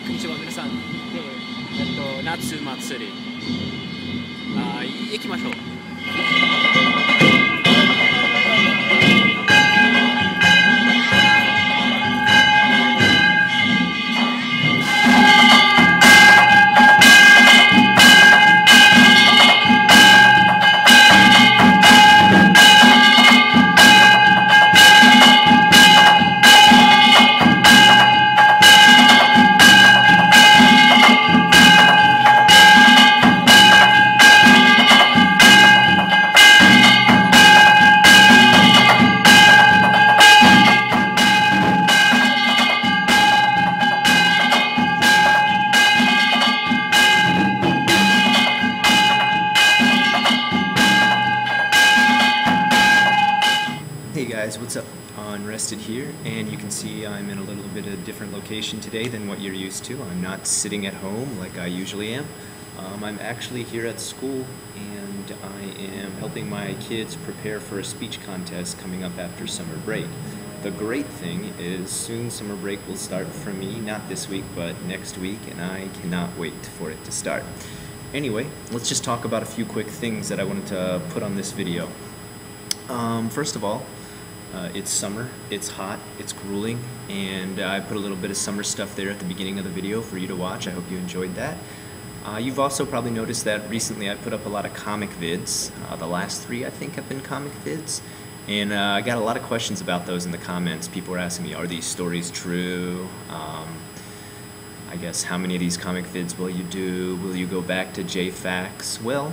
こんにちは皆さん。夏祭り行きましょう。Hey guys, what's up? Unrested here, and you can see I'm in a little bit of a different location today than what you're used to. I'm not sitting at home like I usually am. I'm actually here at school, and I am helping my kids prepare for a speech contest coming up after summer break. The great thing is soon summer break will start for me, not this week, but next week, and I cannot wait for it to start. Anyway, let's just talk about a few quick things that I wanted to put on this video. First of all, it's summer, it's hot, it's grueling, and I put a little bit of summer stuff there at the beginning of the video for you to watch. I hope you enjoyed that. You've also probably noticed that recently I put up a lot of comic vids. The last 3 I think have been comic vids, and I got a lot of questions about those in the comments. People were asking me, are these stories true? I guess how many of these comic vids will you do? Will you go back to JFAQs? Well,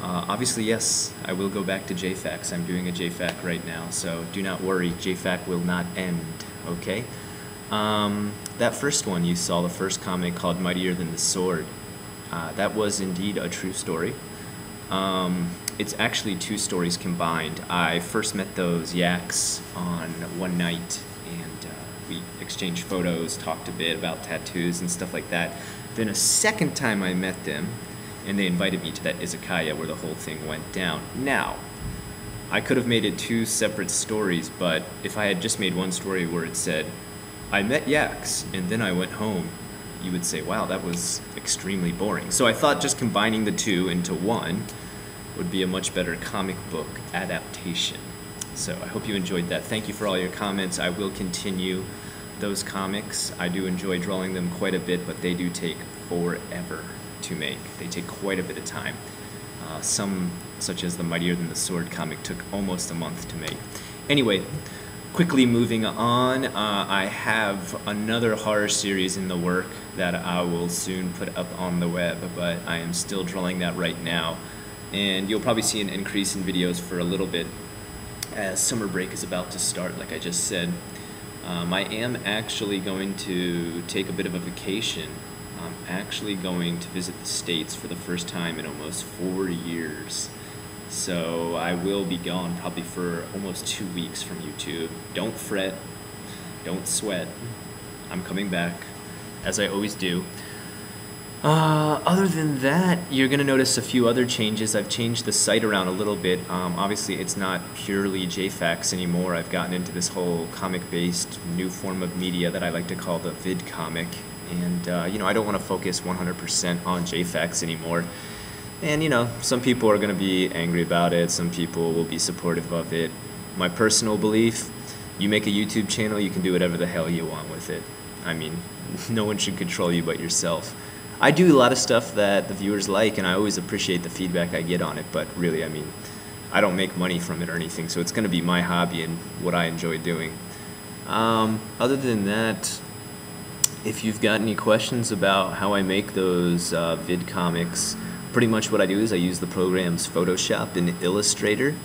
obviously, yes, I will go back to JFAQs. I'm doing a JFAQ right now, so do not worry, JFAQ will not end, okay? That first one you saw, the first comic called Mightier Than the Sword, that was indeed a true story. It's actually 2 stories combined. I first met those yaks on one night, and we exchanged photos, talked a bit about tattoos and stuff like that. Then a second time I met them, and they invited me to that izakaya where the whole thing went down. Now, I could have made it 2 separate stories, but if I had just made one story where it said, I met yaks, and then I went home, you would say, wow, that was extremely boring. So I thought just combining the 2 into one would be a much better comic book adaptation. So I hope you enjoyed that. Thank you for all your comments. I will continue those comics. I do enjoy drawing them quite a bit, but they do take forever to make. They take quite a bit of time. Some, such as the Mightier Than the Sword comic, took almost a month to make. Anyway, quickly moving on, I have another horror series in the work that I will soon put up on the web, but I am still drawing that right now. And you'll probably see an increase in videos for a little bit as summer break is about to start, like I just said. I am actually going to take a bit of a vacation. I'm actually going to visit the States for the first time in almost 4 years. So I will be gone probably for almost 2 weeks from YouTube. Don't fret, don't sweat. I'm coming back, as I always do. Other than that, you're going to notice a few other changes. I've changed the site around a little bit. Obviously, it's not purely JFAQs anymore. I've gotten into this whole comic-based new form of media that I like to call the vid comic. And, you know, I don't want to focus 100% on JFAQs anymore. And, you know, some people are going to be angry about it. Some people will be supportive of it. My personal belief, you make a YouTube channel, you can do whatever the hell you want with it. I mean, no one should control you but yourself. I do a lot of stuff that the viewers like, and I always appreciate the feedback I get on it, but really, I mean, I don't make money from it or anything, so it's going to be my hobby and what I enjoy doing. Other than that, if you've got any questions about how I make those vid comics, pretty much what I do is I use the programs Photoshop and Illustrator.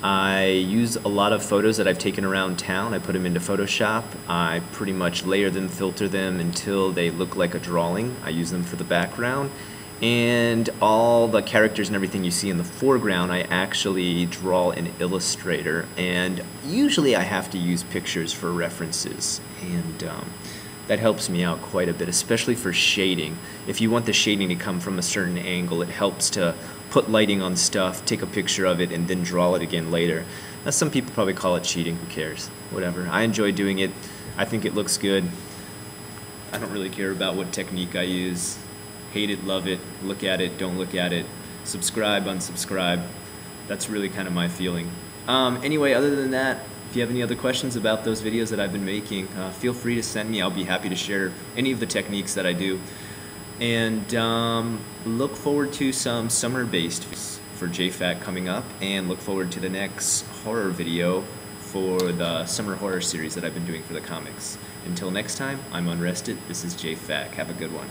I use a lot of photos that I've taken around town. I put them into Photoshop. I pretty much layer them, filter them until they look like a drawing. I use them for the background. And all the characters and everything you see in the foreground, I actually draw in Illustrator. And usually I have to use pictures for references. And that helps me out quite a bit, especially for shading. If you want the shading to come from a certain angle, it helps to put lighting on stuff, take a picture of it, and then draw it again later. Now, some people probably call it cheating. Who cares? Whatever. I enjoy doing it. I think it looks good. I don't really care about what technique I use. Hate it, love it, look at it, don't look at it, subscribe, unsubscribe. That's really kind of my feeling. Anyway, other than that, if you have any other questions about those videos that I've been making, feel free to send me. I'll be happy to share any of the techniques that I do. And look forward to some summer-based for JFAQ coming up, and look forward to the next horror video for the summer horror series that I've been doing for the comics. Until next time, I'm Unrested. This is JFAQ. Have a good one.